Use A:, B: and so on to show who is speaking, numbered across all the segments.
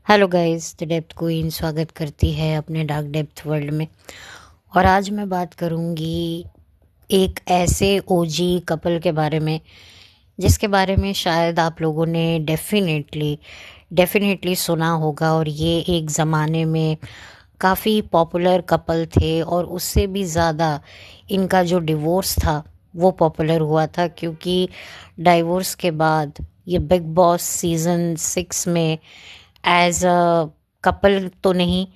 A: Hello guys, the depth queen स्वागत करती है अपने डार्क डेप्थ वर्ल्ड में। और आज मैं बात करूंगी एक ऐसे ओजी कपल के बारे में जिसके बारे में शायद आप लोगों ने डेफिनेटली सुना होगा। और ये एक ज़माने में काफ़ी पॉपुलर कपल थे और उससे भी ज़्यादा इनका जो डिवोर्स था वो पॉपुलर हुआ था, क्योंकि डाइवोर्स के बाद ये बिग बॉस सीज़न 6 में एज अ कपल तो नहीं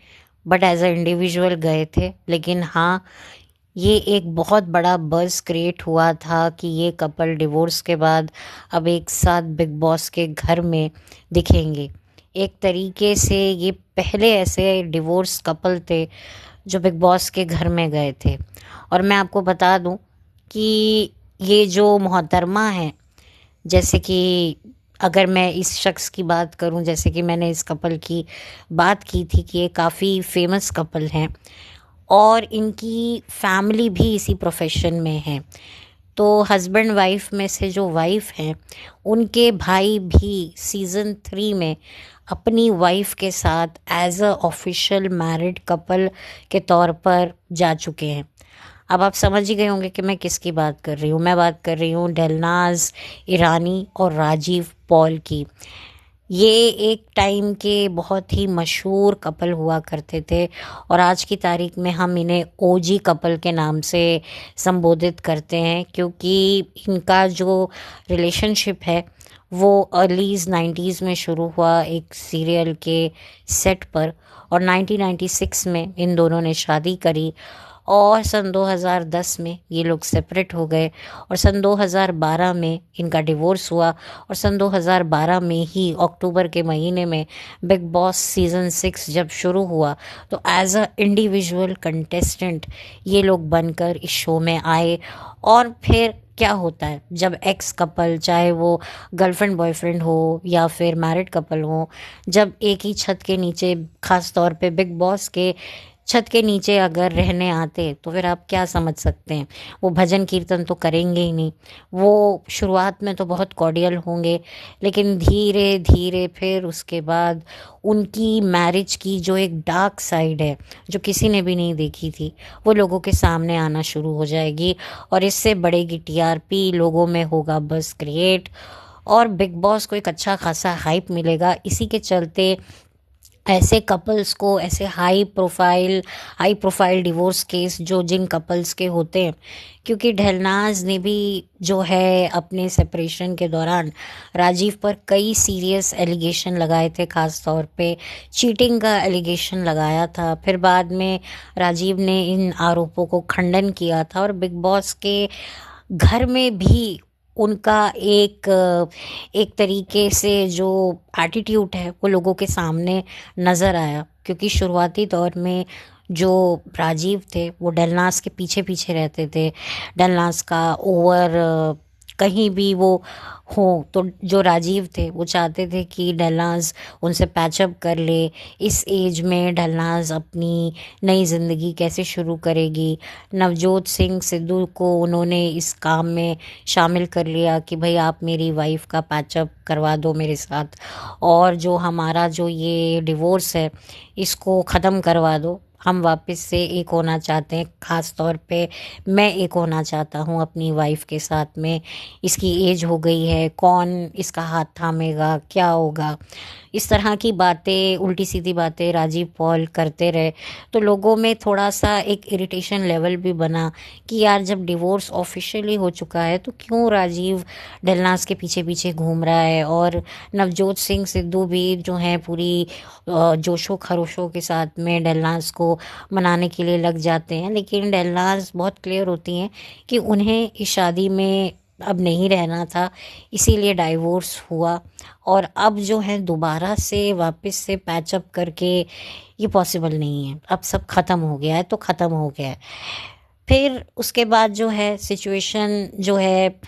A: बट एज अ इंडिविजुअल गए थे। लेकिन हाँ, ये एक बहुत बड़ा बज़ क्रिएट हुआ था कि ये कपल डिवोर्स के बाद अब एक साथ बिग बॉस के घर में दिखेंगे। एक तरीके से ये पहले ऐसे डिवोर्स कपल थे जो बिग बॉस के घर में गए थे। और मैं आपको बता दूं कि ये जो मोहतरमा है, जैसे कि अगर मैं इस शख्स की बात करूं, जैसे कि मैंने इस कपल की बात की थी कि ये काफ़ी फेमस कपल हैं और इनकी फैमिली भी इसी प्रोफेशन में है। तो हस्बैंड वाइफ में से जो वाइफ हैं उनके भाई भी सीज़न 3 में अपनी वाइफ के साथ as a official married couple के तौर पर जा चुके हैं। अब आप समझ ही गए होंगे कि मैं किसकी बात कर रही हूँ। मैं बात कर रही हूँ डेलनाज ईरानी और राजीव पॉल की। ये एक टाइम के बहुत ही मशहूर कपल हुआ करते थे और आज की तारीख में हम इन्हें ओजी कपल के नाम से संबोधित करते हैं, क्योंकि इनका जो रिलेशनशिप है वो अर्लीज़ 90s में शुरू हुआ एक सीरियल के सेट पर। और 1996 में इन दोनों ने शादी करी और सन 2010 में ये लोग सेपरेट हो गए और सन 2012 में इनका डिवोर्स हुआ। और सन 2012 में ही अक्टूबर के महीने में बिग बॉस सीज़न 6 जब शुरू हुआ तो एज अ इंडिविजुअल कंटेस्टेंट ये लोग बनकर इस शो में आए। और फिर क्या होता है जब एक्स कपल, चाहे वो गर्लफ्रेंड बॉयफ्रेंड हो या फिर मैरिड कपल हो, जब एक ही छत के नीचे, खास तौर पे बिग बॉस के छत के नीचे अगर रहने आते तो फिर आप क्या समझ सकते हैं, वो भजन कीर्तन तो करेंगे ही नहीं। वो शुरुआत में तो बहुत कॉर्डियल होंगे, लेकिन धीरे धीरे फिर उसके बाद उनकी मैरिज की जो एक डार्क साइड है जो किसी ने भी नहीं देखी थी वो लोगों के सामने आना शुरू हो जाएगी। और इससे बढ़ेगी टीआरपी, लोगों में होगा बस क्रिएट और बिग बॉस को एक अच्छा खासा हाइप मिलेगा। इसी के चलते ऐसे कपल्स को, ऐसे हाई प्रोफाइल डिवोर्स केस जो जिन कपल्स के होते हैं, क्योंकि ढलनाज ने भी जो है अपने सेपरेशन के दौरान राजीव पर कई सीरियस एलिगेशन लगाए थे। खास तौर पे चीटिंग का एलिगेशन लगाया था। फिर बाद में राजीव ने इन आरोपों को खंडन किया था और बिग बॉस के घर में भी उनका एक तरीके से जो एटीट्यूड है वो लोगों के सामने नज़र आया। क्योंकि शुरुआती दौर में जो राजीव थे वो डलनास के पीछे पीछे रहते थे। डलनास का ओवर कहीं भी वो हो तो जो राजीव थे वो चाहते थे कि डलनाज उनसे पैचअप कर ले। इस एज में डलनाज अपनी नई ज़िंदगी कैसे शुरू करेगी। नवजोत सिंह सिद्धू को उन्होंने इस काम में शामिल कर लिया कि भाई आप मेरी वाइफ का पैचअप करवा दो मेरे साथ, और जो हमारा जो ये डिवोर्स है इसको ख़त्म करवा दो, हम वापस से एक होना चाहते हैं। ख़ास तौर पे मैं एक होना चाहता हूँ अपनी वाइफ के साथ में। इसकी एज हो गई है, कौन इसका हाथ थामेगा, क्या होगा। इस तरह की बातें, उल्टी सीधी बातें राजीव पॉल करते रहे तो लोगों में थोड़ा सा एक इरिटेशन लेवल भी बना कि यार जब डिवोर्स ऑफिशियली हो चुका है तो क्यों राजीव डलनास के पीछे पीछे घूम रहा है। और नवजोत सिंह सिद्धू भी जो हैं पूरी जोशो खरोशों के साथ में डलनास को मनाने के लिए लग जाते हैं। लेकिन डलनास बहुत क्लियर होती हैं कि उन्हें इस शादी में अब नहीं रहना था, इसीलिए डाइवोर्स हुआ। और अब जो है दोबारा से वापस से पैचअप करके ये पॉसिबल नहीं है। अब सब ख़त्म हो गया है तो ख़त्म हो गया है। फिर उसके बाद जो है सिचुएशन जो है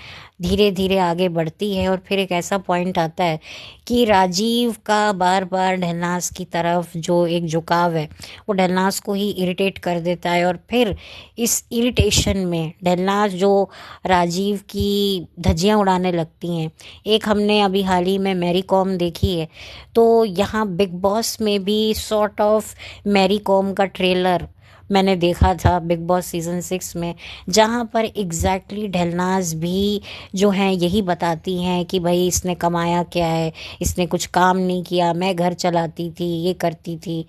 A: धीरे धीरे आगे बढ़ती है और फिर एक ऐसा पॉइंट आता है कि राजीव का बार बार ढलनाज की तरफ जो एक झुकाव है वो ढलनाज को ही इरिटेट कर देता है। और फिर इस इरिटेशन में ढलनाज जो राजीव की धज्जियां उड़ाने लगती हैं। एक हमने अभी हाल ही में मैरी कॉम देखी है, तो यहाँ बिग बॉस में भी सॉर्ट ऑफ मैरी कॉम का ट्रेलर मैंने देखा था बिग बॉस सीज़न 6 में, जहाँ पर एग्जैक्टली ढलनाज भी जो हैं यही बताती हैं कि भाई इसने कमाया क्या है, इसने कुछ काम नहीं किया, मैं घर चलाती थी, ये करती थी।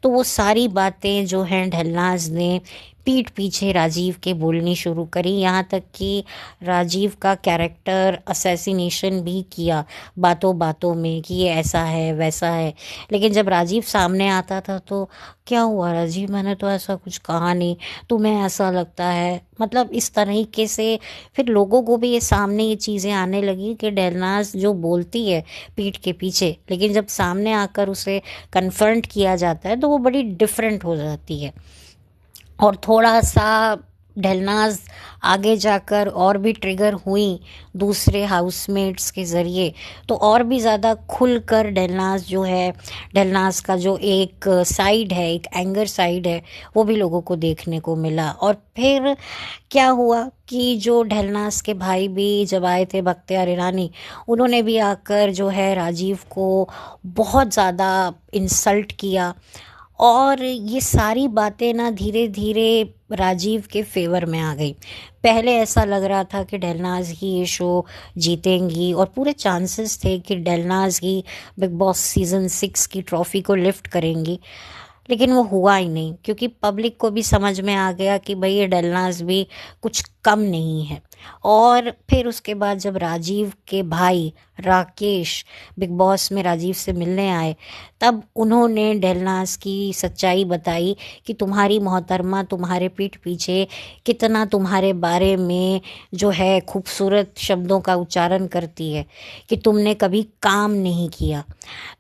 A: तो वो सारी बातें जो हैं ढलनाज ने पीठ पीछे राजीव के बोलनी शुरू करी, यहाँ तक कि राजीव का कैरेक्टर असैसिनेशन भी किया बातों बातों में कि ये ऐसा है वैसा है। लेकिन जब राजीव सामने आता था तो क्या हुआ राजीव, मैंने तो ऐसा कुछ कहा नहीं, तुम्हें ऐसा लगता है, मतलब इस तरीके से फिर लोगों को भी ये सामने ये चीज़ें आने लगी कि ढलनाज जो बोलती है पीठ के पीछे, लेकिन जब सामने आकर उसे कन्फ्रंट किया जाता है तो वो बड़ी डिफरेंट हो जाती है। और थोड़ा सा ढलनाज आगे जाकर और भी ट्रिगर हुई दूसरे हाउसमेट्स के ज़रिए, तो और भी ज़्यादा खुलकर ढलनाज जो है, ढलनाज का जो एक साइड है, एक एंगर साइड है, वो भी लोगों को देखने को मिला। और फिर क्या हुआ कि जो ढलनाज के भाई भी जब आए थे बख्तियार ईरानी, उन्होंने भी आकर जो है राजीव को बहुत ज़्यादा इंसल्ट किया। और ये सारी बातें ना धीरे धीरे राजीव के फेवर में आ गई। पहले ऐसा लग रहा था कि ढलनाज ही ये शो जीतेंगी और पूरे चांसेस थे कि ढलनाज ही बिग बॉस सीज़न 6 की ट्रॉफी को लिफ्ट करेंगी, लेकिन वो हुआ ही नहीं, क्योंकि पब्लिक को भी समझ में आ गया कि भाई ये ढलनाज भी कुछ कम नहीं है। और फिर उसके बाद जब राजीव के भाई राकेश बिग बॉस में राजीव से मिलने आए, तब उन्होंने ढलनाज की सच्चाई बताई कि तुम्हारी मोहतरमा तुम्हारे पीठ पीछे कितना तुम्हारे बारे में जो है खूबसूरत शब्दों का उच्चारण करती है, कि तुमने कभी काम नहीं किया।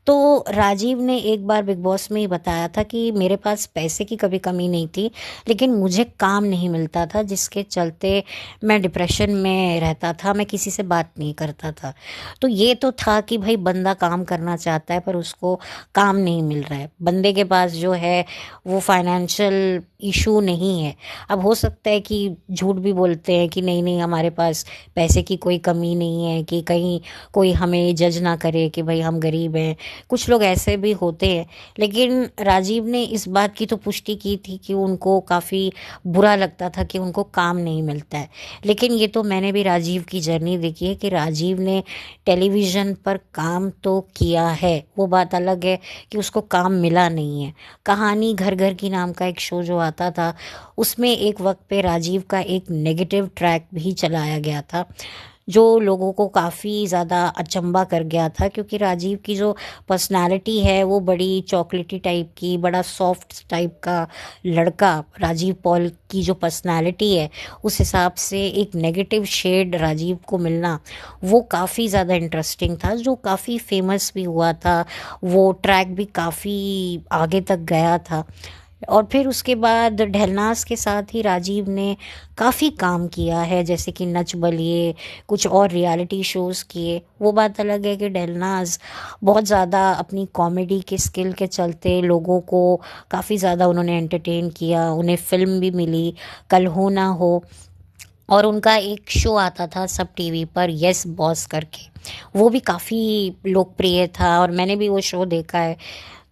A: तो राजीव ने एक बार बिग बॉस में ही बताया था कि मेरे पास पैसे की कभी कमी नहीं थी, लेकिन मुझे काम नहीं मिलता था, जिसके चलते मैं डिप्रेशन में रहता था, मैं किसी से बात नहीं करता था। तो ये तो था कि भाई बंदा काम करना चाहता है पर उसको काम नहीं मिल रहा है, बंदे के पास जो है वो फाइनेंशियल इशू नहीं है। अब हो सकता है कि झूठ भी बोलते हैं कि नहीं नहीं हमारे पास पैसे की कोई कमी नहीं है, कि कहीं कोई हमें जज ना करे कि भाई हम गरीब हैं, कुछ लोग ऐसे भी होते हैं। लेकिन राजीव ने इस बात की तो पुष्टि की थी कि उनको काफ़ी बुरा लगता था कि उनको काम नहीं मिलता है। लेकिन ये तो मैंने भी राजीव की जर्नी देखी है कि राजीव ने टेलीविज़न पर काम तो किया है, वो बात अलग है कि उसको काम मिला नहीं है। कहानी घर घर की नाम का एक शो जो आता था, उसमें एक वक्त पे राजीव का एक नेगेटिव ट्रैक भी चलाया गया था, जो लोगों को काफ़ी ज़्यादा अचंभा कर गया था, क्योंकि राजीव की जो पर्सनालिटी है वो बड़ी चॉकलेटी टाइप की, बड़ा सॉफ्ट टाइप का लड़का राजीव पॉल की जो पर्सनालिटी है, उस हिसाब से एक नेगेटिव शेड राजीव को मिलना वो काफ़ी ज़्यादा इंटरेस्टिंग था, जो काफ़ी फेमस भी हुआ था। वो ट्रैक भी काफ़ी आगे तक गया था। और फिर उसके बाद ढलनाज के साथ ही राजीव ने काफ़ी काम किया है, जैसे कि नच बलिए, कुछ और रियलिटी शोज़ किए। वो बात अलग है कि ढलनाज बहुत ज़्यादा अपनी कॉमेडी के स्किल के चलते लोगों को काफ़ी ज़्यादा उन्होंने एंटरटेन किया, उन्हें फ़िल्म भी मिली कल हो ना हो। और उनका एक शो आता था सब टीवी पर, यस बॉस करके, वो भी काफ़ी लोकप्रिय था और मैंने भी वो शो देखा है।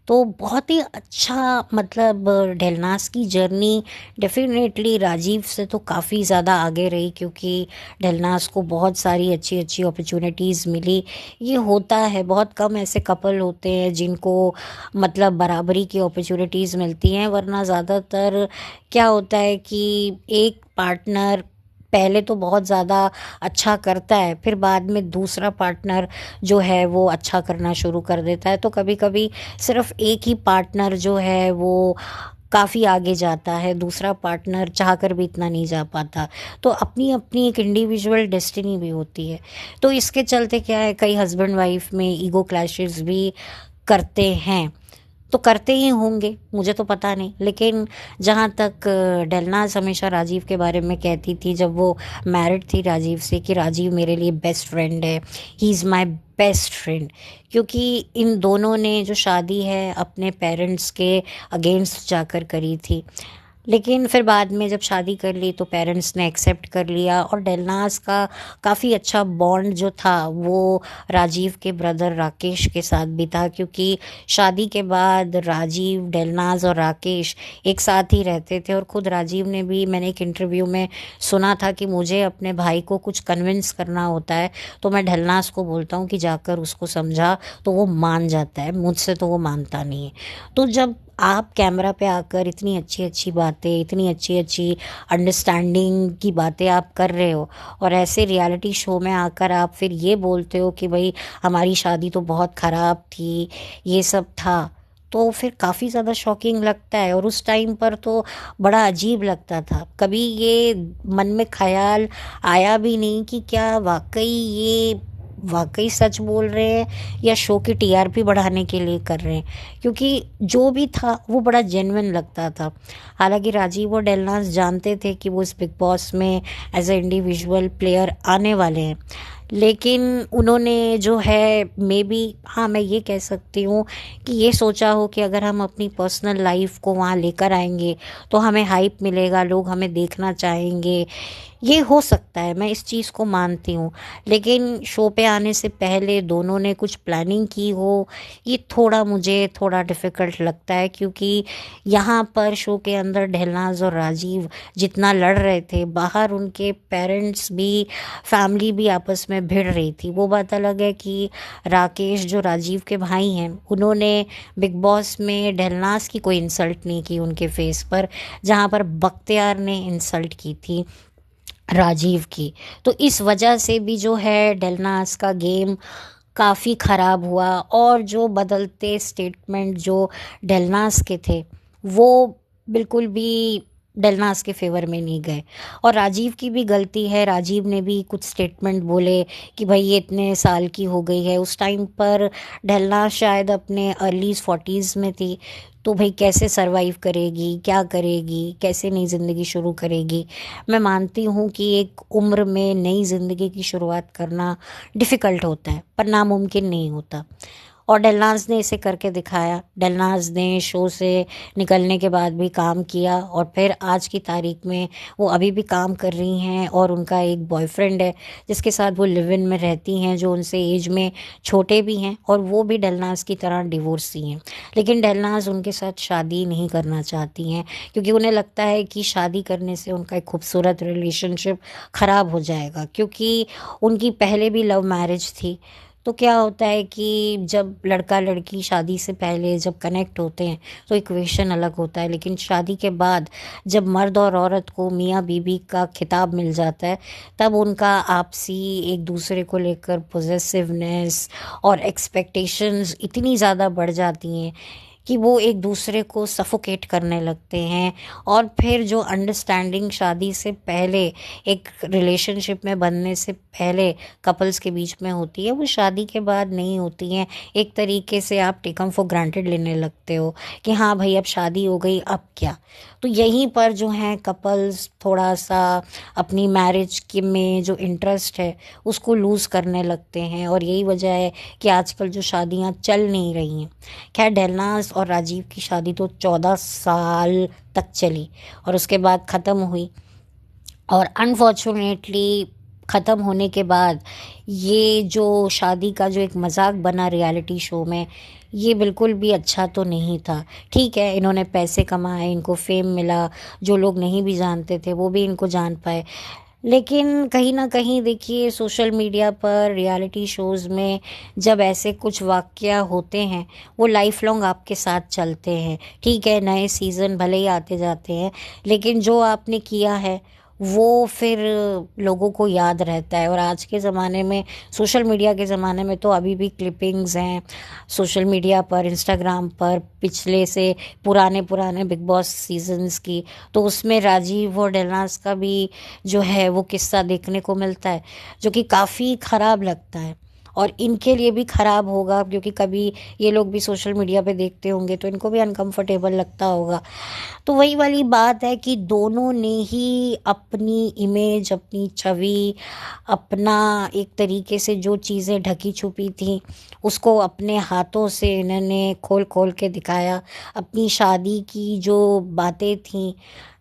A: तो बहुत ही अच्छा, मतलब ढलनाज की जर्नी डेफिनेटली राजीव से तो काफ़ी ज़्यादा आगे रही, क्योंकि ढलनाज को बहुत सारी अच्छी अच्छी अपॉर्चुनिटीज़ मिली। ये होता है, बहुत कम ऐसे कपल होते हैं जिनको मतलब बराबरी की अपॉर्चुनिटीज़ मिलती हैं, वरना ज़्यादातर क्या होता है कि एक पार्टनर पहले तो बहुत ज़्यादा अच्छा करता है, फिर बाद में दूसरा पार्टनर जो है वो अच्छा करना शुरू कर देता है। तो कभी कभी सिर्फ एक ही पार्टनर जो है वो काफ़ी आगे जाता है, दूसरा पार्टनर चाहकर भी इतना नहीं जा पाता। तो अपनी अपनी एक इंडिविजुअल डेस्टिनी भी होती है। तो इसके चलते क्या है, कई हस्बैंड वाइफ में ईगो क्लैशेस भी करते हैं। तो करते ही होंगे, मुझे तो पता नहीं। लेकिन जहाँ तक डेलनाज़ हमेशा राजीव के बारे में कहती थी जब वो मैरिड थी राजीव से, कि राजीव मेरे लिए बेस्ट फ्रेंड है, he is my best friend. क्योंकि इन दोनों ने जो शादी है अपने पेरेंट्स के अगेंस्ट जाकर करी थी। लेकिन फिर बाद में जब शादी कर ली तो पेरेंट्स ने एक्सेप्ट कर लिया, और डेलनाज़ का काफ़ी अच्छा बॉन्ड जो था वो राजीव के ब्रदर राकेश के साथ भी था। क्योंकि शादी के बाद राजीव, डेलनाज़ और राकेश एक साथ ही रहते थे। और ख़ुद राजीव ने भी, मैंने एक इंटरव्यू में सुना था कि मुझे अपने भाई को कुछ कन्विंस करना होता है तो मैं डेलनाज़ को बोलता हूँ कि जाकर उसको समझा, तो वो मान जाता है, मुझसे तो वो मानता नहीं है। तो जब आप कैमरा पे आकर इतनी अच्छी अच्छी बातें, इतनी अच्छी अच्छी अंडरस्टैंडिंग की बातें आप कर रहे हो, और ऐसे रियलिटी शो में आकर आप फिर ये बोलते हो कि भाई हमारी शादी तो बहुत ख़राब थी, ये सब था, तो फिर काफ़ी ज़्यादा शॉकिंग लगता है। और उस टाइम पर तो बड़ा अजीब लगता था। कभी ये मन में ख़्याल आया भी नहीं कि क्या वाकई सच बोल रहे हैं या शो की टीआरपी बढ़ाने के लिए कर रहे हैं। क्योंकि जो भी था वो बड़ा जेन्युइन लगता था। हालांकि राजीव और डेलनाज़ जानते थे कि वो इस बिग बॉस में एज ए इंडिविजुअल प्लेयर आने वाले हैं, लेकिन उन्होंने जो है मे बी, हाँ मैं ये कह सकती हूँ कि ये सोचा हो कि अगर हम अपनी पर्सनल लाइफ को वहाँ लेकर आएंगे तो हमें हाइप मिलेगा, लोग हमें देखना चाहेंगे। ये हो सकता है, मैं इस चीज़ को मानती हूँ। लेकिन शो पे आने से पहले दोनों ने कुछ प्लानिंग की हो, ये मुझे थोड़ा डिफ़िकल्ट लगता है। क्योंकि यहाँ पर शो के अंदर डेलनाज़ और राजीव जितना लड़ रहे थे, बाहर उनके पेरेंट्स भी, फैमिली भी आपस में भिड़ रही थी। वो बात अलग है कि राकेश जो राजीव के भाई हैं, उन्होंने बिग बॉस में डेलनाज़ की कोई इंसल्ट नहीं की उनके फेस पर, जहाँ पर बख्तियार ने इंसल्ट की थी राजीव की। तो इस वजह से भी जो है डेलनाज़ का गेम काफ़ी ख़राब हुआ, और जो बदलते स्टेटमेंट जो डेलनाज़ के थे वो बिल्कुल भी डेलनाज़ के फेवर में नहीं गए। और राजीव की भी गलती है, राजीव ने भी कुछ स्टेटमेंट बोले कि भाई ये इतने साल की हो गई है। उस टाइम पर डेलनाज़ शायद अपने अर्लीज़ 40s में थी, तो भाई कैसे सरवाइव करेगी, क्या करेगी, कैसे नई ज़िंदगी शुरू करेगी। मैं मानती हूँ कि एक उम्र में नई ज़िंदगी की शुरुआत करना डिफ़िकल्ट होता है, पर नामुमकिन नहीं होता। और डेलनाज़ ने इसे करके दिखाया। डेलनाज़ ने शो से निकलने के बाद भी काम किया, और फिर आज की तारीख में वो अभी भी काम कर रही हैं, और उनका एक बॉयफ्रेंड है जिसके साथ वो लिव इन में रहती हैं, जो उनसे एज में छोटे भी हैं, और वो भी डेलनाज़ की तरह डिवोर्सी हैं। लेकिन डेलनाज़ उनके साथ शादी नहीं करना चाहती हैं, क्योंकि उन्हें लगता है कि शादी करने से उनका एक खूबसूरत रिलेशनशिप ख़राब हो जाएगा। क्योंकि उनकी पहले भी लव मैरिज थी। तो क्या होता है कि जब लड़का लड़की शादी से पहले जब कनेक्ट होते हैं तो इक्वेशन अलग होता है, लेकिन शादी के बाद जब मर्द और औरत को मियाँ बीवी का खिताब मिल जाता है, तब उनका आपसी एक दूसरे को लेकर पॉसेसिवनेस और एक्सपेक्टेशंस इतनी ज़्यादा बढ़ जाती हैं कि वो एक दूसरे को सफोकेट करने लगते हैं। और फिर जो अंडरस्टैंडिंग शादी से पहले, एक रिलेशनशिप में बनने से पहले कपल्स के बीच में होती है, वो शादी के बाद नहीं होती हैं। एक तरीके से आप टेकम फॉर ग्रांटेड लेने लगते हो कि हाँ भाई अब शादी हो गई, अब क्या। तो यहीं पर जो है कपल्स थोड़ा सा अपनी मैरिज के में जो इंटरेस्ट है उसको लूज़ करने लगते हैं, और यही वजह है कि आजकल जो शादियां चल नहीं रही हैं। खैर डेलनाज़ और राजीव की शादी तो 14 साल तक चली और उसके बाद ख़त्म हुई, और अनफॉर्चुनेटली ख़त्म होने के बाद ये जो शादी का जो एक मजाक बना रियलिटी शो में, ये बिल्कुल भी अच्छा तो नहीं था। ठीक है, इन्होंने पैसे कमाए, इनको फेम मिला, जो लोग नहीं भी जानते थे वो भी इनको जान पाए। लेकिन कहीं ना कहीं देखिए, सोशल मीडिया पर रियलिटी शोज़ में जब ऐसे कुछ वाक़या होते हैं, वो लाइफ लॉन्ग आपके साथ चलते हैं। ठीक है, नए सीज़न भले ही आते जाते हैं, लेकिन जो आपने किया है वो फिर लोगों को याद रहता है। और आज के ज़माने में, सोशल मीडिया के ज़माने में तो अभी भी क्लिपिंग्स हैं सोशल मीडिया पर, इंस्टाग्राम पर, पिछले से पुराने पुराने बिग बॉस सीजन्स की। तो उसमें राजीव और डेलनाज़ का भी जो है वो किस्सा देखने को मिलता है, जो कि काफ़ी ख़राब लगता है। और इनके लिए भी ख़राब होगा, क्योंकि कभी ये लोग भी सोशल मीडिया पे देखते होंगे तो इनको भी अनकंफर्टेबल लगता होगा। तो वही वाली बात है कि दोनों ने ही अपनी इमेज, अपनी छवि, अपना एक तरीके से जो चीज़ें ढकी छुपी थी उसको अपने हाथों से इन्होंने खोल खोल के दिखाया। अपनी शादी की जो बातें थी,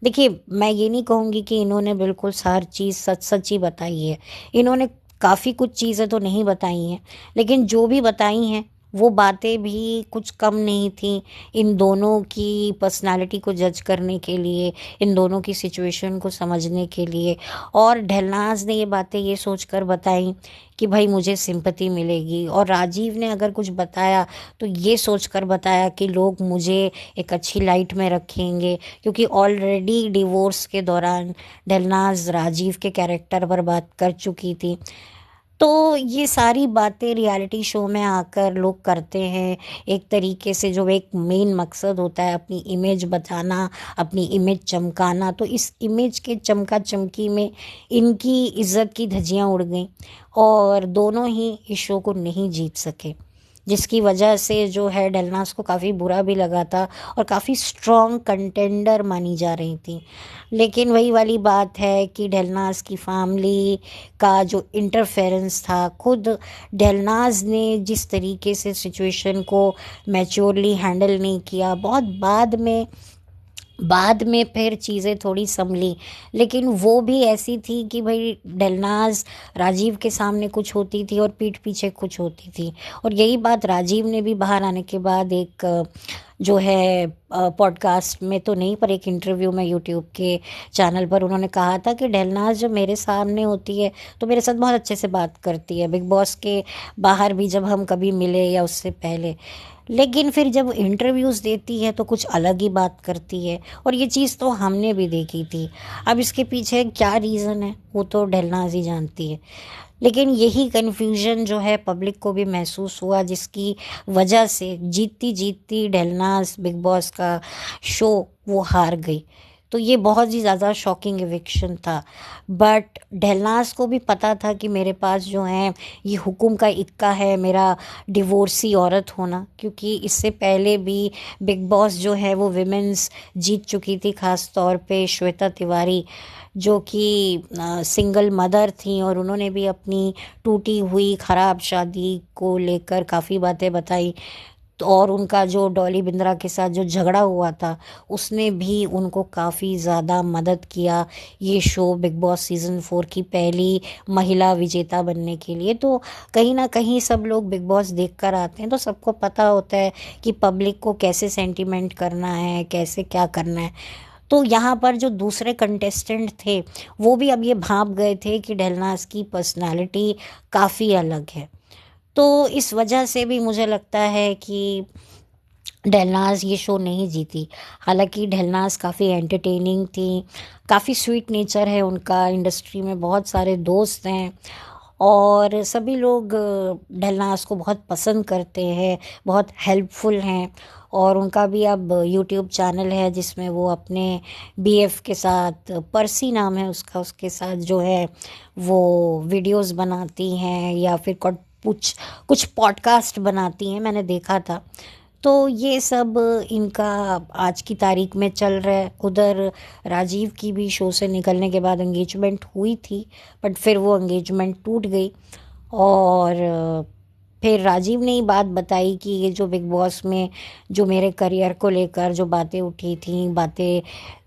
A: देखिए मैं ये नहीं कहूँगी कि इन्होंने बिल्कुल हर चीज़ सच सच ही बताई है। इन्होंने काफ़ी कुछ चीज़ें तो नहीं बताई हैं, लेकिन जो भी बताई हैं वो बातें भी कुछ कम नहीं थी इन दोनों की पर्सनालिटी को जज करने के लिए, इन दोनों की सिचुएशन को समझने के लिए। और ढलनाज ने ये बातें ये सोचकर बताई कि भाई मुझे सिंपैथी मिलेगी, और राजीव ने अगर कुछ बताया तो ये सोचकर बताया कि लोग मुझे एक अच्छी लाइट में रखेंगे, क्योंकि ऑलरेडी डिवोर्स के दौरान ढलनाज राजीव के कैरेक्टर पर बात कर चुकी थी। तो ये सारी बातें रियलिटी शो में आकर लोग करते हैं, एक तरीके से जो एक मेन मकसद होता है अपनी इमेज बताना, अपनी इमेज चमकाना। तो इस इमेज के चमका चमकी में इनकी इज्जत की धज्जियां उड़ गईं और दोनों ही इस शो को नहीं जीत सके, जिसकी वजह से जो है डेलनास को काफ़ी बुरा भी लगा था और काफ़ी स्ट्रॉन्ग कंटेंडर मानी जा रही थी। लेकिन वही वाली बात है कि डेलनास की फैमिली का जो इंटरफेरेंस था, खुद डेलनाज ने जिस तरीके से सिचुएशन को मैच्योरली हैंडल नहीं किया, बहुत बाद में फिर चीज़ें थोड़ी संभली, लेकिन वो भी ऐसी थी कि भाई डेलनाज राजीव के सामने कुछ होती थी और पीठ पीछे कुछ होती थी। और यही बात राजीव ने भी बाहर आने के बाद एक जो है पॉडकास्ट में तो नहीं, पर एक इंटरव्यू में यूट्यूब के चैनल पर उन्होंने कहा था कि डेलनाज जब मेरे सामने होती है तो मेरे साथ बहुत अच्छे से बात करती है, बिग बॉस के बाहर भी जब हम कभी मिले या उससे पहले, लेकिन फिर जब इंटरव्यूज़ देती है तो कुछ अलग ही बात करती है। और ये चीज़ तो हमने भी देखी थी। अब इसके पीछे क्या रीज़न है वो तो डेलनाज ही जानती है, लेकिन यही कन्फ्यूजन जो है पब्लिक को भी महसूस हुआ, जिसकी वजह से जीतती जीतती डेलनाज बिग बॉस का शो वो हार गई। तो ये बहुत ही ज़्यादा शॉकिंग इविक्शन था। बट डेलनाज को भी पता था कि मेरे पास जो है ये हुक्म का इक्का है, मेरा डिवोर्सी औरत होना, क्योंकि इससे पहले भी बिग बॉस जो है वो विमेंस जीत चुकी थी, ख़ास तौर पे श्वेता तिवारी जो कि सिंगल मदर थी, और उन्होंने भी अपनी टूटी हुई ख़राब शादी को लेकर काफ़ी बातें बताई। तो और उनका जो डॉली बिंद्रा के साथ जो झगड़ा हुआ था उसने भी उनको काफ़ी ज़्यादा मदद किया ये शो बिग बॉस सीज़न 4 की पहली महिला विजेता बनने के लिए। तो कहीं ना कहीं सब लोग बिग बॉस देख कर आते हैं तो सबको पता होता है कि पब्लिक को कैसे सेंटिमेंट करना है, कैसे क्या करना है। तो यहाँ पर जो दूसरे कंटेस्टेंट थे वो भी अब ये भाप गए थे कि डेलनाज की पर्सनालिटी काफ़ी अलग है। तो इस वजह से भी मुझे लगता है कि डेलनाज़ ये शो नहीं जीती। हालांकि डेलनाज़ काफ़ी एंटरटेनिंग थी, काफ़ी स्वीट नेचर है उनका, इंडस्ट्री में बहुत सारे दोस्त हैं और सभी लोग डेलनाज़ को बहुत पसंद करते हैं, बहुत हेल्पफुल हैं। और उनका भी अब यूट्यूब चैनल है जिसमें वो अपने बीएफ के साथ, परसी नाम है उसका, उसके साथ जो है वो वीडियोस बनाती हैं या फिर कुछ कुछ पॉडकास्ट बनाती हैं, मैंने देखा था। तो ये सब इनका आज की तारीख में चल रहा है। उधर राजीव की भी शो से निकलने के बाद एंगेजमेंट हुई थी, बट फिर वो एंगेजमेंट टूट गई। और फिर राजीव ने ही बात बताई कि ये जो बिग बॉस में जो मेरे करियर को लेकर जो बातें उठी थी, बातें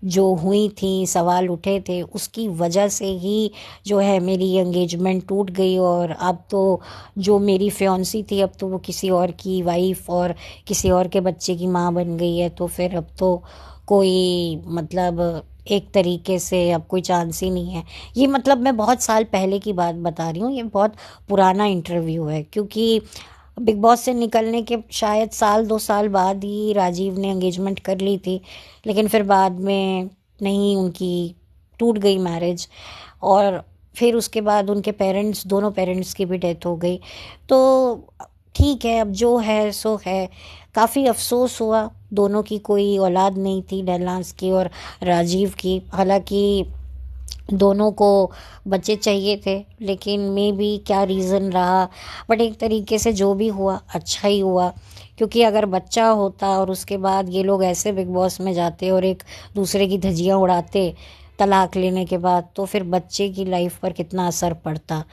A: जो हुई थी, सवाल उठे थे, उसकी वजह से ही जो है मेरी एंगेजमेंट टूट गई। और अब तो जो मेरी फियांसी थी अब तो वो किसी और की वाइफ और किसी और के बच्चे की माँ बन गई है। तो फिर अब तो कोई मतलब एक तरीके से अब कोई चांस ही नहीं है। ये मतलब मैं बहुत साल पहले की बात बता रही हूँ, ये बहुत पुराना इंटरव्यू है, क्योंकि बिग बॉस से निकलने के शायद साल 2 साल बाद ही राजीव ने एंगेजमेंट कर ली थी, लेकिन फिर बाद में नहीं, उनकी टूट गई मैरिज। और फिर उसके बाद उनके पेरेंट्स, दोनों पेरेंट्स की भी डेथ हो गई। तो ठीक है, अब जो है सो है। काफ़ी अफसोस हुआ, दोनों की कोई औलाद नहीं थी, डेलनाज़ की और राजीव की। हालांकि दोनों को बच्चे चाहिए थे, लेकिन मे बी क्या रीज़न रहा, बट एक तरीके से जो भी हुआ अच्छा ही हुआ। क्योंकि अगर बच्चा होता और उसके बाद ये लोग ऐसे बिग बॉस में जाते और एक दूसरे की धज्जियां उड़ाते तलाक लेने के बाद, तो फिर बच्चे की लाइफ पर कितना असर पड़ता।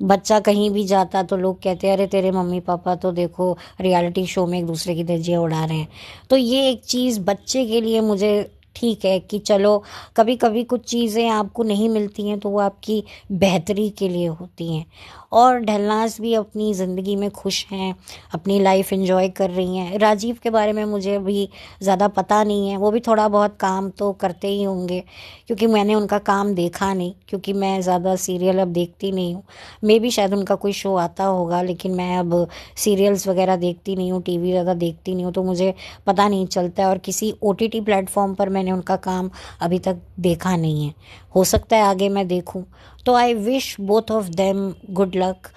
A: बच्चा कहीं भी जाता तो लोग कहते अरे तेरे मम्मी पापा तो देखो रियलिटी शो में एक दूसरे की धज्जियां उड़ा रहे हैं। तो ये एक चीज़ बच्चे के लिए मुझे ठीक है कि चलो कभी कभी कुछ चीज़ें आपको नहीं मिलती हैं तो वो आपकी बेहतरी के लिए होती हैं। और ढलनाज भी अपनी ज़िंदगी में खुश हैं, अपनी लाइफ एंजॉय कर रही हैं। राजीव के बारे में मुझे अभी ज़्यादा पता नहीं है, वो भी थोड़ा बहुत काम तो करते ही होंगे, क्योंकि मैंने उनका काम देखा नहीं, क्योंकि मैं ज़्यादा सीरियल अब देखती नहीं हूँ। मे बी शायद उनका कोई शो आता होगा, लेकिन मैं अब सीरियल्स वगैरह देखती नहीं हूँ, टीवी ज़्यादा देखती नहीं हूँ, तो मुझे पता नहीं चलता है। और किसी ओटीटी प्लेटफॉर्म पर मैंने उनका काम अभी तक देखा नहीं है, हो सकता है आगे मैं देखूं। तो I wish both of them good luck.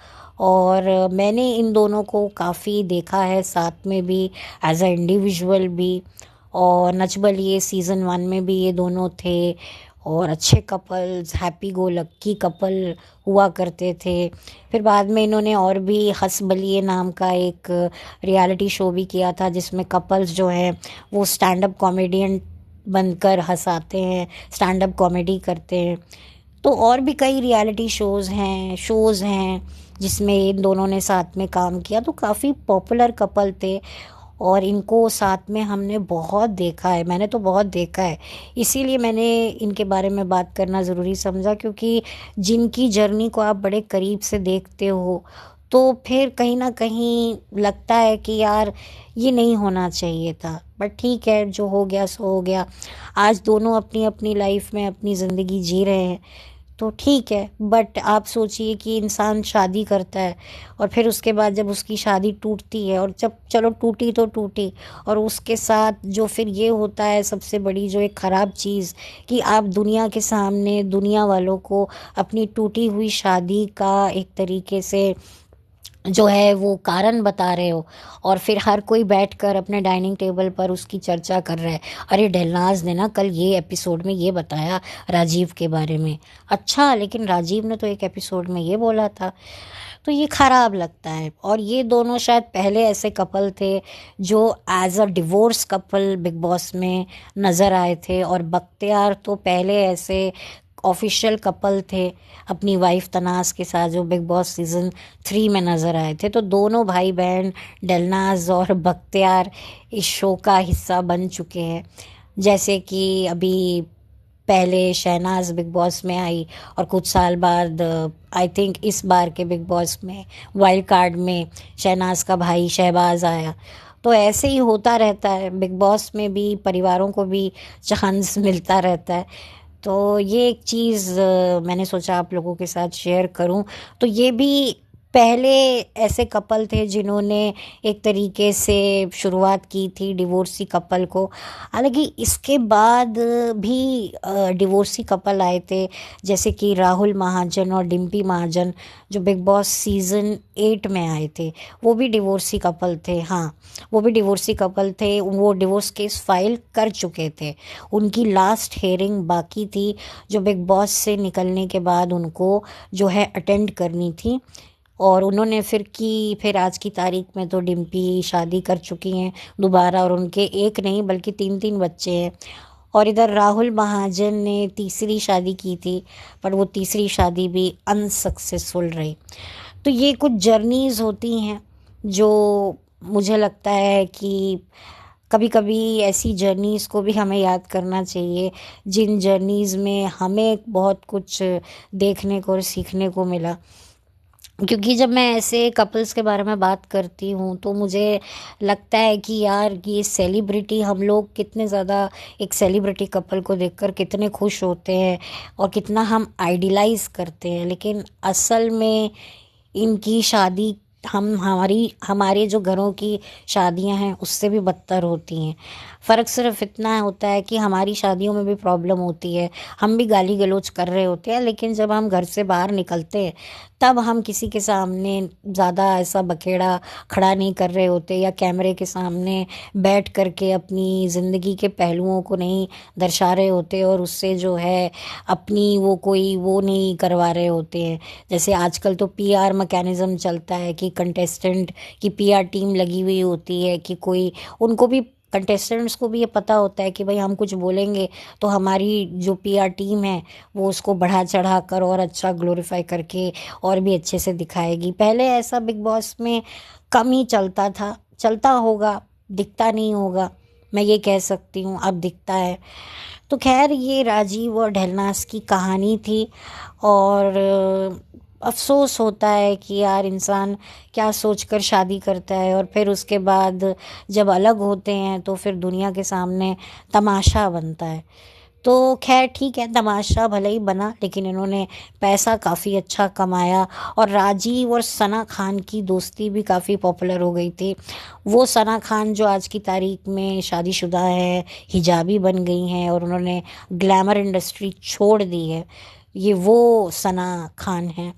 A: और मैंने इन दोनों को काफ़ी देखा है साथ में भी, एज अ इंडिविजुअल भी। और नच बलिए सीज़न 1 में भी ये दोनों थे, और अच्छे कपल्स, हैप्पी गो लक्की कपल हुआ करते थे। फिर बाद में इन्होंने और भी हंस बलिए नाम का एक रियलिटी शो भी किया था, जिसमें कपल्स जो हैं वो स्टैंड अप कॉमेडियन बनकर हंसाते हैं, स्टैंड अप कॉमेडी करते हैं। तो और भी कई रियलिटी शोज़ हैं जिसमें इन दोनों ने साथ में काम किया, तो काफ़ी पॉपुलर कपल थे। और इनको साथ में हमने बहुत देखा है, मैंने तो बहुत देखा है, इसीलिए मैंने इनके बारे में बात करना ज़रूरी समझा। क्योंकि जिनकी जर्नी को आप बड़े करीब से देखते हो तो फिर कहीं ना कहीं लगता है कि यार ये नहीं होना चाहिए था, बट ठीक है, जो हो गया सो हो गया। आज दोनों अपनी अपनी लाइफ में अपनी ज़िंदगी जी रहे हैं, तो ठीक है। बट आप सोचिए कि इंसान शादी करता है और फिर उसके बाद जब उसकी शादी टूटती है, और जब चलो टूटी तो टूटी, और उसके साथ जो फिर ये होता है सबसे बड़ी जो एक ख़राब चीज़, कि आप दुनिया के सामने दुनिया वालों को अपनी टूटी हुई शादी का एक तरीके से जो है वो कारण बता रहे हो, और फिर हर कोई बैठकर अपने डाइनिंग टेबल पर उसकी चर्चा कर रहा है। अरे डेलनाज ने ना कल ये एपिसोड में ये बताया राजीव के बारे में। अच्छा, लेकिन राजीव ने तो एक एपिसोड में ये बोला था। तो ये ख़राब लगता है। और ये दोनों शायद पहले ऐसे कपल थे जो as a divorce couple Bigg Boss में नज़र आए थे, और बख्तियार तो पहले ऐसे ऑफिशियल कपल थे अपनी वाइफ तनाज के साथ, जो बिग बॉस सीज़न 3 में नज़र आए थे। तो दोनों भाई बहन डलनाज और बख्तियार इस शो का हिस्सा बन चुके हैं। जैसे कि अभी पहले शहनाज बिग बॉस में आई, और कुछ साल बाद आई थिंक इस बार के बिग बॉस में वाइल्ड कार्ड में शहनाज का भाई शहबाज आया। तो ऐसे ही होता रहता है, बिग बॉस में भी परिवारों को भी चांस मिलता रहता है। तो ये एक चीज़ मैंने सोचा आप लोगों के साथ शेयर करूं। तो ये भी पहले ऐसे कपल थे जिन्होंने एक तरीके से शुरुआत की थी डिवोर्सी कपल को। हालांकि इसके बाद भी डिवोर्सी कपल आए थे, जैसे कि राहुल महाजन और डिम्पी महाजन, जो बिग बॉस सीज़न 8 में आए थे। वो भी डिवोर्सी कपल थे, हाँ, वो भी डिवोर्सी कपल थे। वो डिवोर्स केस फाइल कर चुके थे, उनकी लास्ट हेयरिंग बाकी थी, जो बिग बॉस से निकलने के बाद उनको जो है अटेंड करनी थी। और उन्होंने फिर आज की तारीख में तो डिम्पी शादी कर चुकी हैं दोबारा, और उनके एक नहीं बल्कि 3-3 बच्चे हैं। और इधर राहुल महाजन ने तीसरी शादी की थी, पर वो तीसरी शादी भी अनसक्सेसफुल रही। तो ये कुछ जर्नीज़ होती हैं जो मुझे लगता है कि कभी कभी ऐसी जर्नीज़ को भी हमें याद करना चाहिए, जिन जर्नीज़ में हमें बहुत कुछ देखने को और सीखने को मिला। क्योंकि जब मैं ऐसे कपल्स के बारे में बात करती हूँ तो मुझे लगता है कि यार ये सेलिब्रिटी, हम लोग कितने ज़्यादा एक सेलिब्रिटी कपल को देखकर कितने खुश होते हैं और कितना हम आइडियलाइज करते हैं, लेकिन असल में इनकी शादी हमारे जो घरों की शादियां हैं उससे भी बदतर होती हैं। फ़र्क सिर्फ इतना होता है कि हमारी शादियों में भी प्रॉब्लम होती है, हम भी गाली गलौज कर रहे होते हैं, लेकिन जब हम घर से बाहर निकलते हैं तब हम किसी के सामने ज़्यादा ऐसा बखेड़ा खड़ा नहीं कर रहे होते, या कैमरे के सामने बैठ करके अपनी ज़िंदगी के पहलुओं को नहीं दर्शा रहे होते, और उससे जो है अपनी वो नहीं करवा रहे होते हैं। जैसे आजकल तो पीआर मैकेनिज़्म चलता है कि कंटेस्टेंट की पीआर टीम लगी हुई होती है, कि कोई उनको भी कंटेस्टेंट्स को भी ये पता होता है कि भाई हम कुछ बोलेंगे तो हमारी जो पीआर टीम है वो उसको बढ़ा चढ़ा कर और अच्छा ग्लोरीफाई करके और भी अच्छे से दिखाएगी। पहले ऐसा बिग बॉस में कम ही चलता था, चलता होगा, दिखता नहीं होगा, मैं ये कह सकती हूँ, अब दिखता है। तो खैर ये राजीव और ढलनास की कहानी थी। और अफ़सोस होता है कि यार इंसान क्या सोचकर शादी करता है, और फिर उसके बाद जब अलग होते हैं तो फिर दुनिया के सामने तमाशा बनता है। तो खैर ठीक है, तमाशा भले ही बना, लेकिन इन्होंने पैसा काफ़ी अच्छा कमाया। और राजीव और सना खान की दोस्ती भी काफ़ी पॉपुलर हो गई थी। वो सना खान जो आज की तारीख में शादीशुदा है, हिजाबी बन गई हैं, और उन्होंने ग्लैमर इंडस्ट्री छोड़ दी है, ये वो सना खान हैं।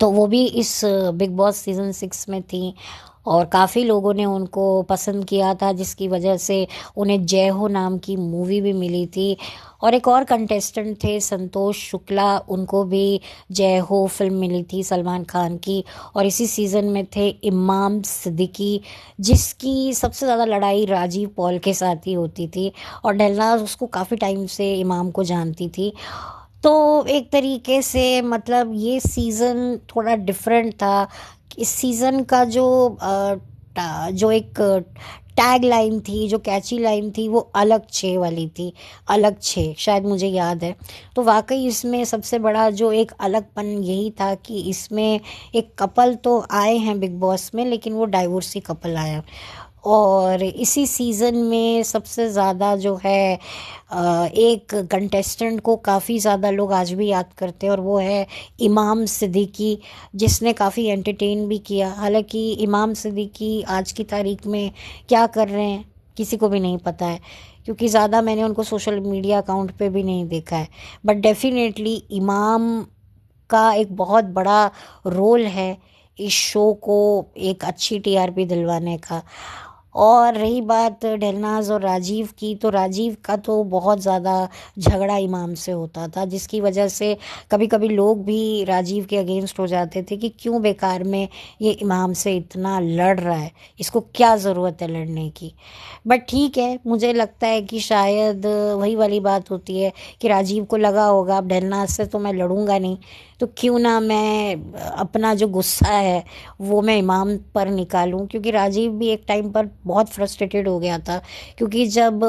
A: तो वो भी इस बिग बॉस सीज़न 6 में थी, और काफ़ी लोगों ने उनको पसंद किया था, जिसकी वजह से उन्हें जय हो नाम की मूवी भी मिली थी। और एक और कंटेस्टेंट थे संतोष शुक्ला, उनको भी जय हो फिल्म मिली थी सलमान खान की। और इसी सीज़न में थे इमाम सिद्दीकी, जिसकी सबसे ज़्यादा लड़ाई राजीव पॉल के साथ ही होती थी, और डेलनाज़ उसको काफ़ी टाइम से इमाम को जानती थी। तो एक तरीके से मतलब ये सीज़न थोड़ा डिफरेंट था। इस सीज़न का जो एक टैग लाइन थी, जो कैची लाइन थी, वो अलग छे वाली थी, अलग छे, शायद मुझे याद है। तो वाकई इसमें सबसे बड़ा जो एक अलगपन यही था कि इसमें एक कपल तो आए हैं बिग बॉस में, लेकिन वो डाइवोर्सी कपल आया। और इसी सीज़न में सबसे ज़्यादा जो है एक कंटेस्टेंट को काफ़ी ज़्यादा लोग आज भी याद करते हैं, और वो है इमाम सिद्दीकी, जिसने काफ़ी एंटरटेन भी किया। हालांकि इमाम सिद्दीकी आज की तारीख में क्या कर रहे हैं किसी को भी नहीं पता है, क्योंकि ज़्यादा मैंने उनको सोशल मीडिया अकाउंट पे भी नहीं देखा है। बट डेफिनेटली इमाम का एक बहुत बड़ा रोल है इस शो को एक अच्छी टीआरपी दिलवाने का। और रही बात डेलनाज़ और राजीव की, तो राजीव का तो बहुत ज़्यादा झगड़ा इमाम से होता था, जिसकी वजह से कभी कभी लोग भी राजीव के अगेंस्ट हो जाते थे कि क्यों बेकार में ये इमाम से इतना लड़ रहा है, इसको क्या ज़रूरत है लड़ने की। बट ठीक है, मुझे लगता है कि शायद वही वाली बात होती है कि राजीव को लगा होगा अब डेलनाज़ से तो मैं लड़ूंगा नहीं, तो क्यों ना मैं अपना जो गुस्सा है वो मैं इमाम पर निकालूं। क्योंकि राजीव भी एक टाइम पर बहुत फ्रस्ट्रेटेड हो गया था, क्योंकि जब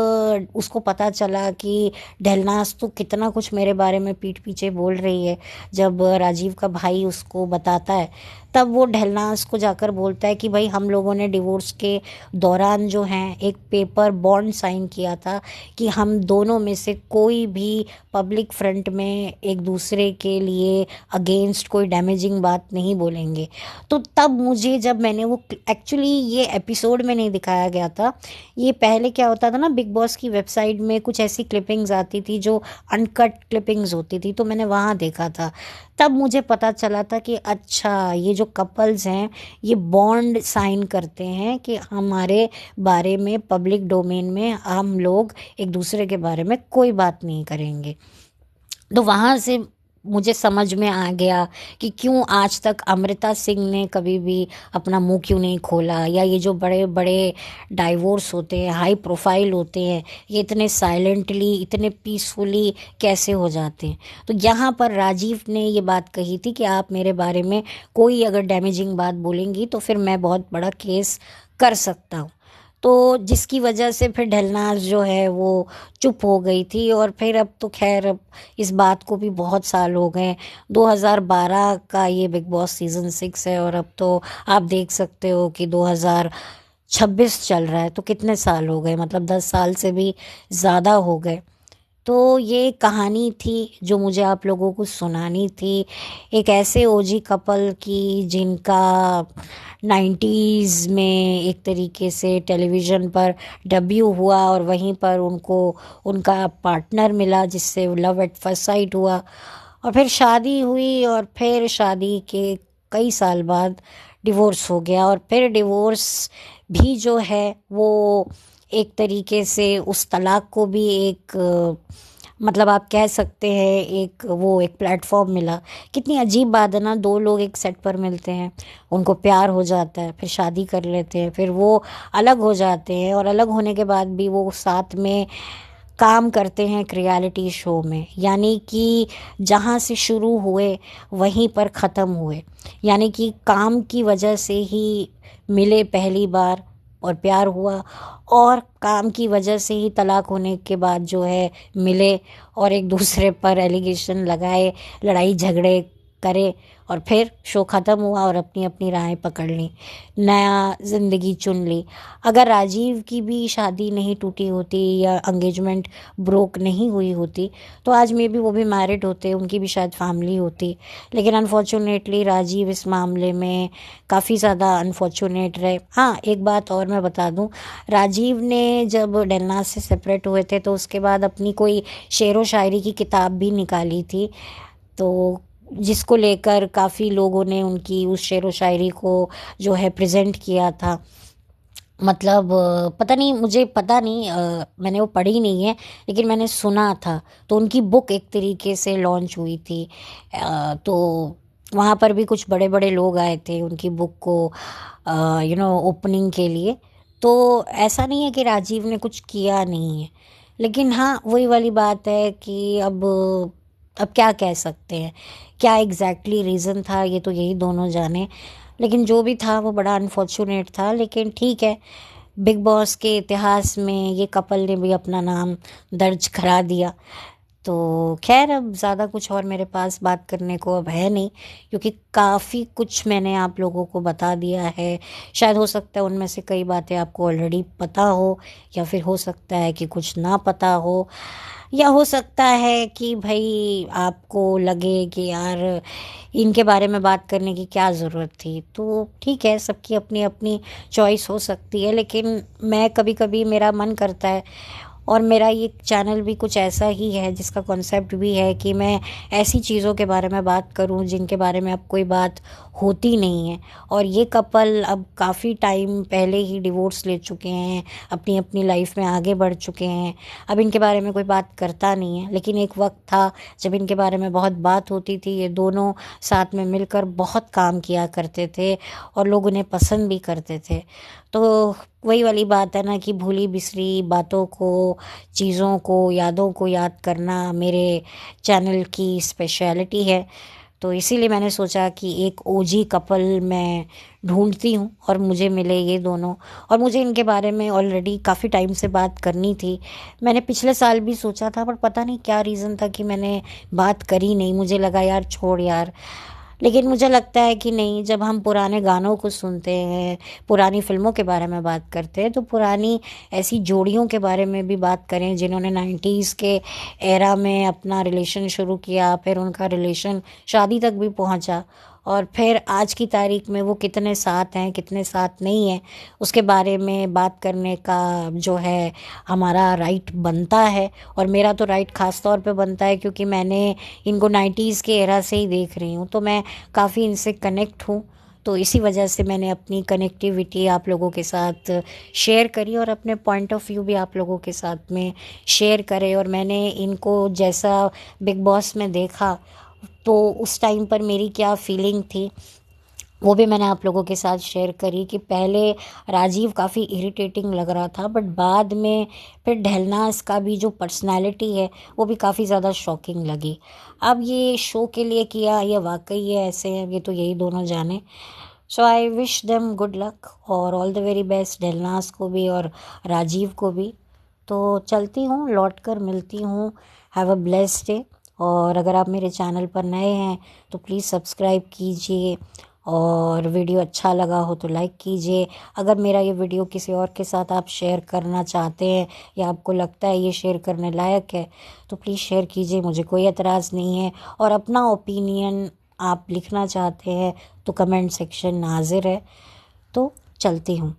A: उसको पता चला कि डेलनाज़ तो कितना कुछ मेरे बारे में पीठ पीछे बोल रही है, जब राजीव का भाई उसको बताता है, तब वो डेलनाज़ को जाकर बोलता है कि भाई हम लोगों ने डिवोर्स के दौरान जो हैं एक पेपर बॉन्ड साइन किया था कि हम दोनों में से कोई भी पब्लिक फ्रंट में एक दूसरे के लिए अगेंस्ट कोई डैमेजिंग बात नहीं बोलेंगे। तो तब मुझे, जब मैंने वो, एक्चुअली ये एपिसोड में नहीं दिखाया गया था, ये पहले क्या होता था ना, बिग बॉस की वेबसाइट में कुछ ऐसी क्लिपिंग्स आती थी जो अनकट क्लिपिंग्स होती थी, तो मैंने वहाँ देखा था। तब मुझे पता चला था कि अच्छा ये जो कपल्स हैं ये बॉन्ड साइन करते हैं कि हमारे बारे में पब्लिक डोमेन में हम लोग एक दूसरे के बारे में कोई बात नहीं करेंगे। तो वहाँ से मुझे समझ में आ गया कि क्यों आज तक अमृता सिंह ने कभी भी अपना मुंह क्यों नहीं खोला, या ये जो बड़े बड़े डाइवोर्स होते हैं, हाई प्रोफाइल होते हैं, ये इतने साइलेंटली, इतने पीसफुली कैसे हो जाते हैं। तो यहाँ पर राजीव ने ये बात कही थी कि आप मेरे बारे में कोई अगर डैमेजिंग बात बोलेंगी तो फिर मैं बहुत बड़ा केस कर सकता हूँ। तो जिसकी वजह से फिर ढलनाज़ जो है वो चुप हो गई थी। और फिर अब तो खैर, अब इस बात को भी बहुत साल हो गए, 2012 का ये बिग बॉस सीज़न 6 है, और अब तो आप देख सकते हो कि 2026 चल रहा है, तो कितने साल हो गए, मतलब 10 साल से भी ज़्यादा हो गए। तो ये कहानी थी जो मुझे आप लोगों को सुनानी थी, एक ऐसे ओजी कपल की जिनका 90s में एक तरीके से टेलीविज़न पर डेब्यू हुआ और वहीं पर उनको उनका पार्टनर मिला जिससे लव एट फर्स्ट साइट हुआ, और फिर शादी हुई और फिर शादी के कई साल बाद डिवोर्स हो गया, और फिर डिवोर्स भी जो है वो एक तरीके से उस तलाक को भी एक मतलब आप कह सकते हैं एक प्लेटफॉर्म मिला। कितनी अजीब बात है ना, दो लोग एक सेट पर मिलते हैं, उनको प्यार हो जाता है, फिर शादी कर लेते हैं, फिर वो अलग हो जाते हैं और अलग होने के बाद भी वो साथ में काम करते हैं एक रियलिटी शो में। यानी कि जहाँ से शुरू हुए वहीं पर ख़त्म हुए, यानी कि काम की वजह से ही मिले पहली बार और प्यार हुआ, और काम की वजह से ही तलाक होने के बाद जो है मिले और एक दूसरे पर एलिगेशन लगाए, लड़ाई झगड़े करे, और फिर शो ख़त्म हुआ और अपनी अपनी राहें पकड़ ली, नया ज़िंदगी चुन ली। अगर राजीव की भी शादी नहीं टूटी होती या एंगेजमेंट ब्रोक नहीं हुई होती तो आज में भी वो भी मैरिड होते, उनकी भी शायद फैमिली होती। लेकिन अनफॉर्चुनेटली राजीव इस मामले में काफ़ी ज़्यादा अनफॉर्चुनेट रहे। हाँ, एक बात और मैं बता दूं, राजीव ने जब डेलनाज से सेपरेट हुए थे तो उसके बाद अपनी कोई शेर व शायरी की किताब भी निकाली थी, तो जिसको लेकर काफ़ी लोगों ने उनकी उस शेर व शायरी को जो है प्रेजेंट किया था। मतलब पता नहीं, मुझे पता नहीं, मैंने वो पढ़ी नहीं है लेकिन मैंने सुना था। तो उनकी बुक एक तरीके से लॉन्च हुई थी, तो वहाँ पर भी कुछ बड़े बड़े लोग आए थे उनकी बुक को ओपनिंग के लिए। तो ऐसा नहीं है कि राजीव ने कुछ किया नहीं है, लेकिन हाँ वही वाली बात है कि अब क्या कह सकते हैं, क्या एग्जैक्टली रीज़न था ये तो यही दोनों जाने। लेकिन जो भी था वो बड़ा अनफॉर्चुनेट था, लेकिन ठीक है, बिग बॉस के इतिहास में ये कपल ने भी अपना नाम दर्ज करा दिया। तो खैर अब ज़्यादा कुछ और मेरे पास बात करने को अब है नहीं, क्योंकि काफ़ी कुछ मैंने आप लोगों को बता दिया है। शायद हो सकता है उनमें से कई बातें आपको ऑलरेडी पता हो, या फिर हो सकता है कि कुछ ना पता हो, या हो सकता है कि भाई आपको लगे कि यार इनके बारे में बात करने की क्या ज़रूरत थी। तो ठीक है, सबकी अपनी अपनी चॉइस हो सकती है, लेकिन मैं कभी कभी मेरा मन करता है, और मेरा ये चैनल भी कुछ ऐसा ही है जिसका कॉन्सेप्ट भी है कि मैं ऐसी चीज़ों के बारे में बात करूं जिनके बारे में अब कोई बात होती नहीं है। और ये कपल अब काफ़ी टाइम पहले ही डिवोर्स ले चुके हैं, अपनी अपनी लाइफ में आगे बढ़ चुके हैं, अब इनके बारे में कोई बात करता नहीं है। लेकिन एक वक्त था जब इनके बारे में बहुत बात होती थी, ये दोनों साथ में मिलकर बहुत काम किया करते थे और लोग उन्हें पसंद भी करते थे। तो वही वाली बात है ना कि भूली बिसरी बातों को, चीज़ों को, यादों को याद करना मेरे चैनल की स्पेशलिटी है। तो इसीलिए मैंने सोचा कि एक ओजी कपल मैं ढूंढती हूँ और मुझे मिले ये दोनों। और मुझे इनके बारे में ऑलरेडी काफ़ी टाइम से बात करनी थी, मैंने पिछले साल भी सोचा था, पर पता नहीं क्या रीज़न था कि मैंने बात करी नहीं। मुझे लगा यार छोड़ यार, लेकिन मुझे लगता है कि नहीं, जब हम पुराने गानों को सुनते हैं, पुरानी फिल्मों के बारे में बात करते हैं, तो पुरानी ऐसी जोड़ियों के बारे में भी बात करें जिन्होंने 90s के एरा में अपना रिलेशन शुरू किया, फिर उनका रिलेशन शादी तक भी पहुंचा, और फिर आज की तारीख में वो कितने साथ हैं कितने साथ नहीं हैं, उसके बारे में बात करने का जो है हमारा राइट बनता है। और मेरा तो राइट ख़ास तौर पे बनता है क्योंकि मैंने इनको 90s के एरा से ही देख रही हूँ, तो मैं काफ़ी इनसे कनेक्ट हूँ। तो इसी वजह से मैंने अपनी कनेक्टिविटी आप लोगों के साथ शेयर करी और अपने पॉइंट ऑफ व्यू भी आप लोगों के साथ में शेयर करे। और मैंने इनको जैसा बिग बॉस में देखा तो उस टाइम पर मेरी क्या फीलिंग थी वो भी मैंने आप लोगों के साथ शेयर करी, कि पहले राजीव काफ़ी इरिटेटिंग लग रहा था, बट बाद में फिर ढलनाज का भी जो पर्सनालिटी है वो भी काफ़ी ज़्यादा शॉकिंग लगी। अब ये शो के लिए किया या वाकई ये ऐसे हैं ये तो यही दोनों जाने। So I wish them good luck और ऑल द वेरी बेस्ट, ढलनाज को भी और राजीव को भी। तो चलती हूँ, लौट कर मिलती हूँ। Have a blessed day. और अगर आप मेरे चैनल पर नए हैं तो प्लीज़ सब्सक्राइब कीजिए और वीडियो अच्छा लगा हो तो लाइक कीजिए। अगर मेरा ये वीडियो किसी और के साथ आप शेयर करना चाहते हैं या आपको लगता है ये शेयर करने लायक है तो प्लीज़ शेयर कीजिए, मुझे कोई एतराज़ नहीं है। और अपना ओपिनियन आप लिखना चाहते हैं तो कमेंट सेक्शन हाजिर है। तो चलती हूँ।